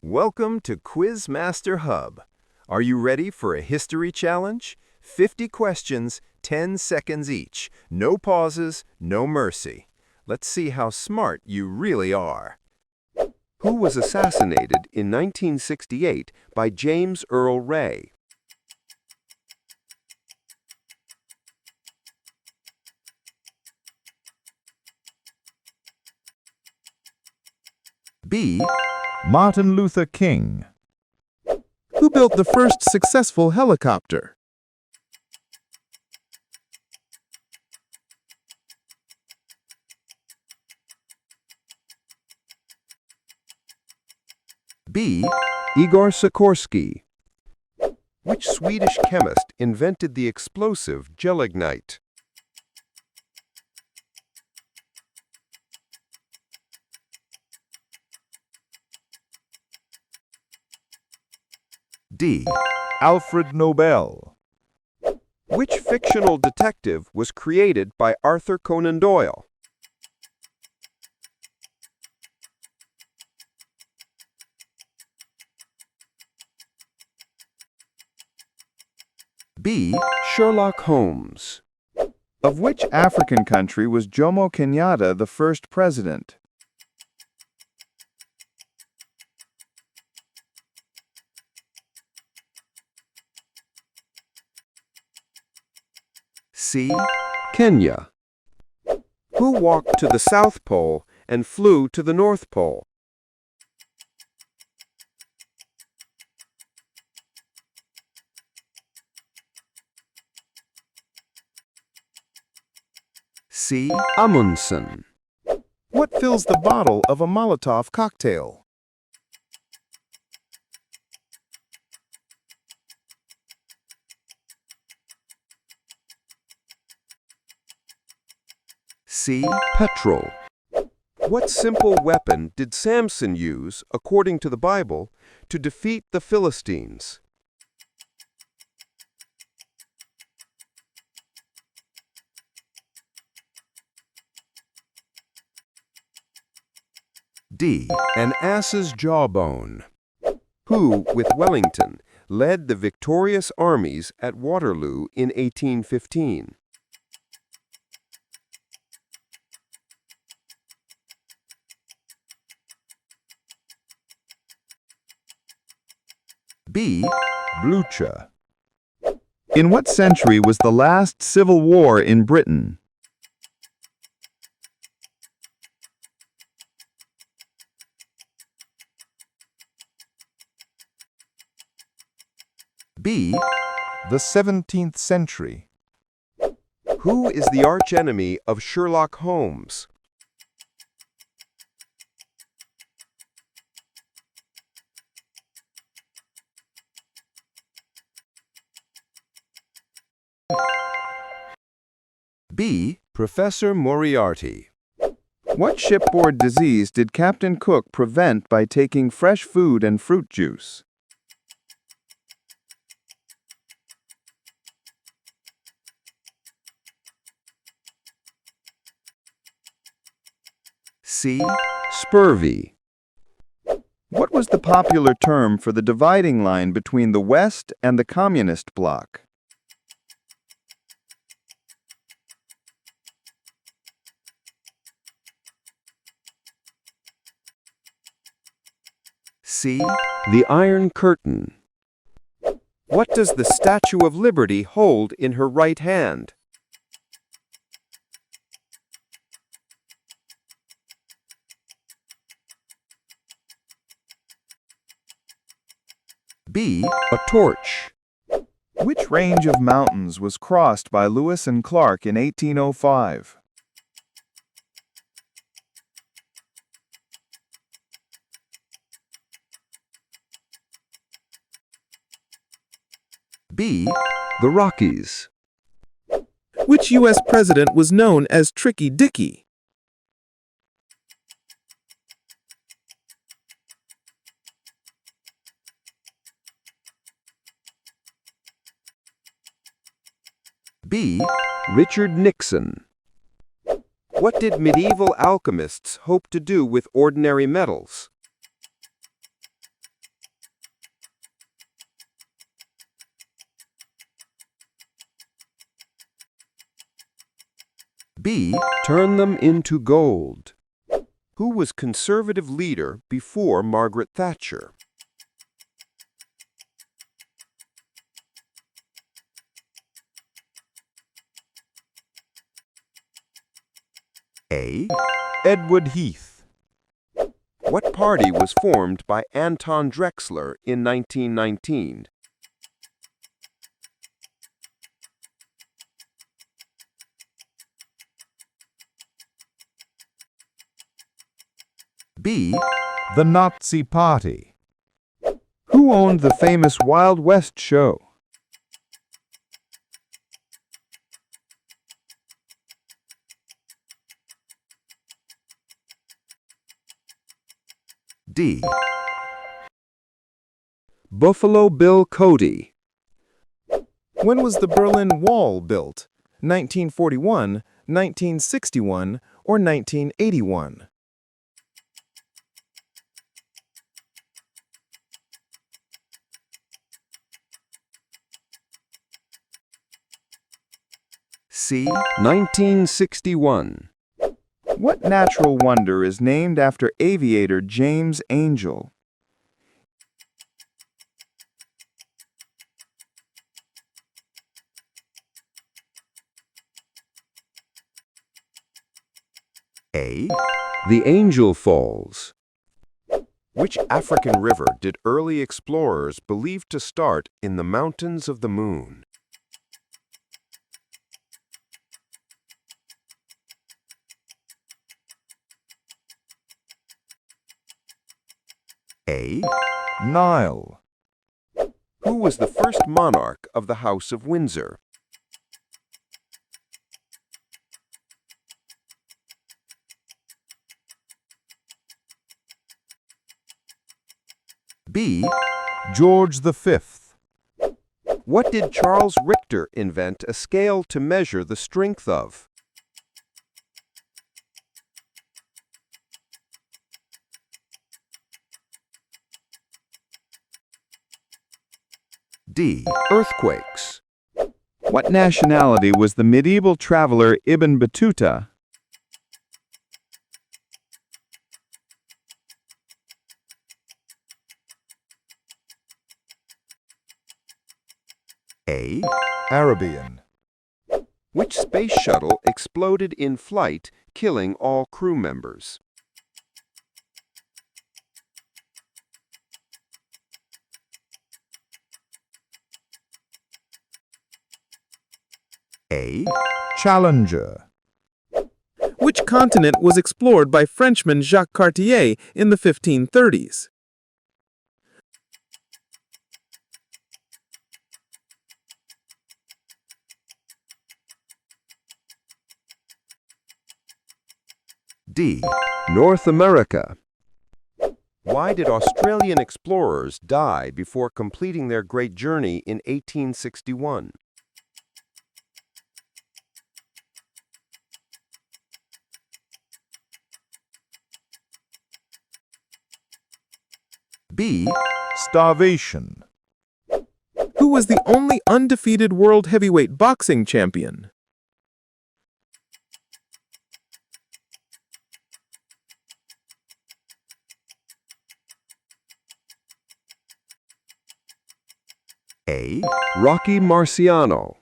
Welcome to Quizmaster Hub. Are you ready for a history challenge? 50 questions, 10 seconds each. No pauses, no mercy. Let's see how smart you really are. Who was assassinated in 1968 by James Earl Ray? B. Martin Luther King. Who built the first successful helicopter? B. Igor Sikorsky. Which Swedish chemist invented the explosive gelignite? D. Alfred Nobel. Which fictional detective was created by Arthur Conan Doyle? B. Sherlock Holmes. Of which African country was Jomo Kenyatta the first president? C. Kenya. Who walked to the South Pole and flew to the North Pole? C. Amundsen. What fills the bottle of a Molotov cocktail? C. Petrol. What simple weapon did Samson use, according to the Bible, to defeat the Philistines? D. An ass's jawbone. Who, with Wellington, led the victorious armies at Waterloo in 1815? B. Blucher. In what century was the last civil war in Britain? B. The 17th century. Who is the archenemy of Sherlock Holmes? B. Professor Moriarty. What shipboard disease did Captain Cook prevent by taking fresh food and fruit juice? C. Scurvy. What was the popular term for the dividing line between the West and the Communist bloc? C. The Iron Curtain. What does the Statue of Liberty hold in her right hand? B. A torch. Which range of mountains was crossed by Lewis and Clark in 1805? B. The Rockies. Which U.S. president was known as Tricky Dicky? B. Richard Nixon. What did medieval alchemists hope to do with ordinary metals? B. Turn them into gold. Who was conservative leader before Margaret Thatcher? A. Edward Heath. What party was formed by Anton Drexler in 1919? B. The Nazi Party. Who owned the famous Wild West show? D. Buffalo Bill Cody. When was the Berlin Wall built? 1941, 1961, or 1981? C. 1961. What natural wonder is named after aviator James Angel? A. The Angel Falls. Which African river did early explorers believe to start in the mountains of the moon? A. Nile. Who was the first monarch of the House of Windsor? B. George V. What did Charles Richter invent a scale to measure the strength of? D. Earthquakes. What nationality was the medieval traveler Ibn Battuta? A. Arabian. Which space shuttle exploded in flight, killing all crew members? A. Challenger. Which continent was explored by Frenchman Jacques Cartier in the 1530s? D. North America. Why did Australian explorers die before completing their great journey in 1861? B. Starvation. Who was the only undefeated world heavyweight boxing champion? A. Rocky Marciano.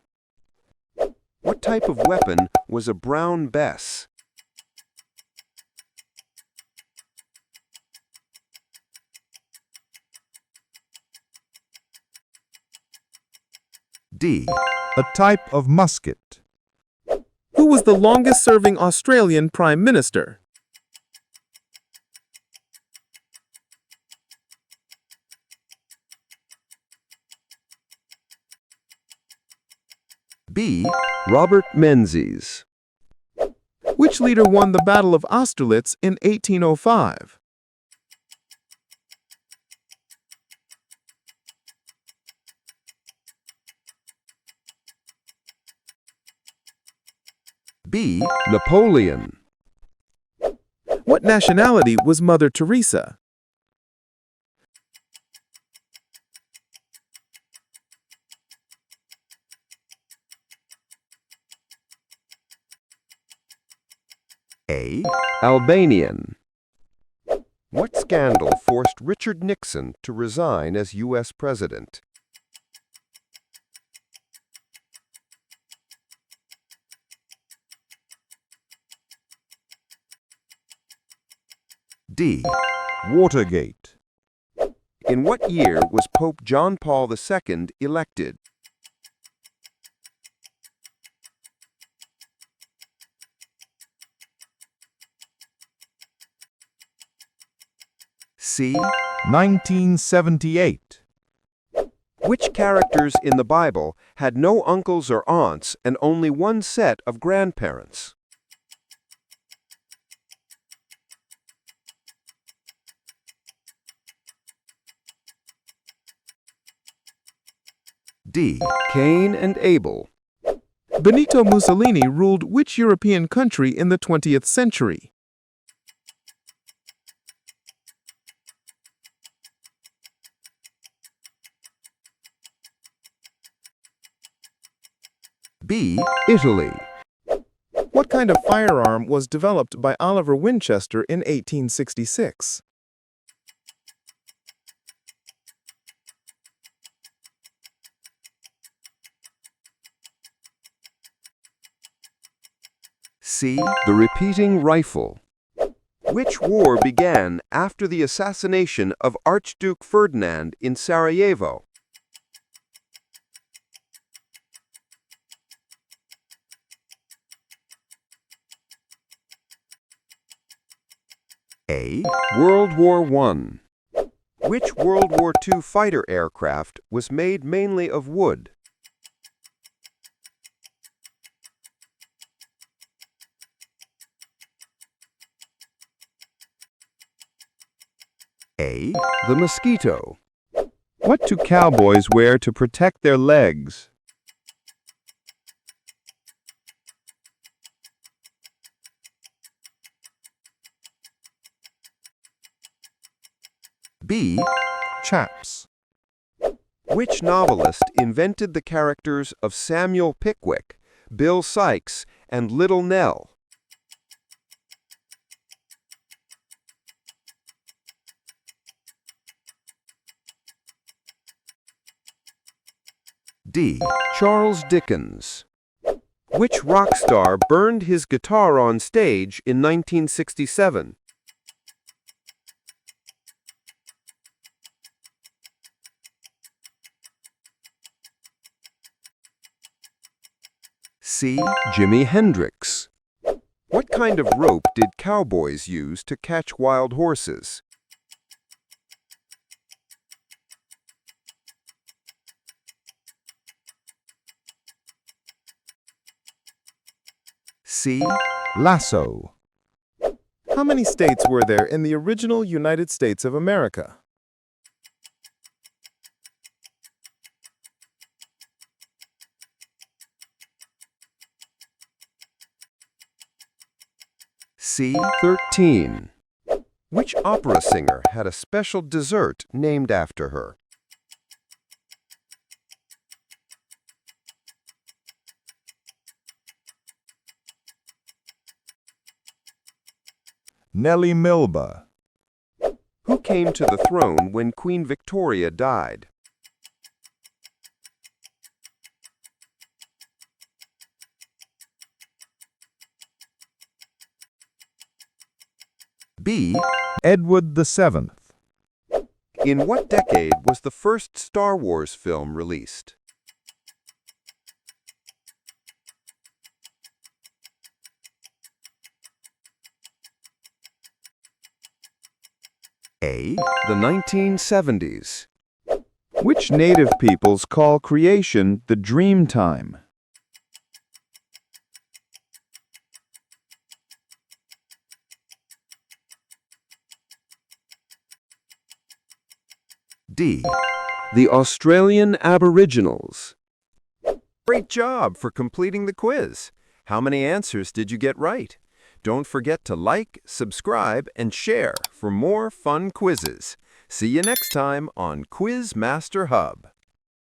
What type of weapon was a Brown Bess? D. A type of musket. Who was the longest-serving Australian Prime Minister? B. Robert Menzies. Which leader won the Battle of Austerlitz in 1805? B. Napoleon. What nationality was Mother Teresa? A. Albanian. What scandal forced Richard Nixon to resign as U.S. President? D. Watergate. In what year was Pope John Paul II elected? C. 1978. Which characters in the Bible had no uncles or aunts and only one set of grandparents? D. Cain and Abel. Benito Mussolini ruled which European country in the 20th century? B. Italy. What kind of firearm was developed by Oliver Winchester in 1866? C. The repeating rifle. Which war began after the assassination of Archduke Ferdinand in Sarajevo? A. World War I. Which World War II fighter aircraft was made mainly of wood? A. The Mosquito. What do cowboys wear to protect their legs? B. Chaps. Which novelist invented the characters of Samuel Pickwick, Bill Sikes, and Little Nell? D. Charles Dickens. Which rock star burned his guitar on stage in 1967? C. Jimi Hendrix. What kind of rope did cowboys use to catch wild horses? C. Lasso. How many states were there in the original United States of America? C. 13. Which opera singer had a special dessert named after her? Nellie Melba. Who came to the throne when Queen Victoria died? B. Edward VII. In what decade was the first Star Wars film released? A. The 1970s. Which native peoples call creation the dream time? D. The Australian Aboriginals. Great job for completing the quiz. How many answers did you get right? Don't forget to like, subscribe, and share for more fun quizzes. See you next time on Quiz Master Hub.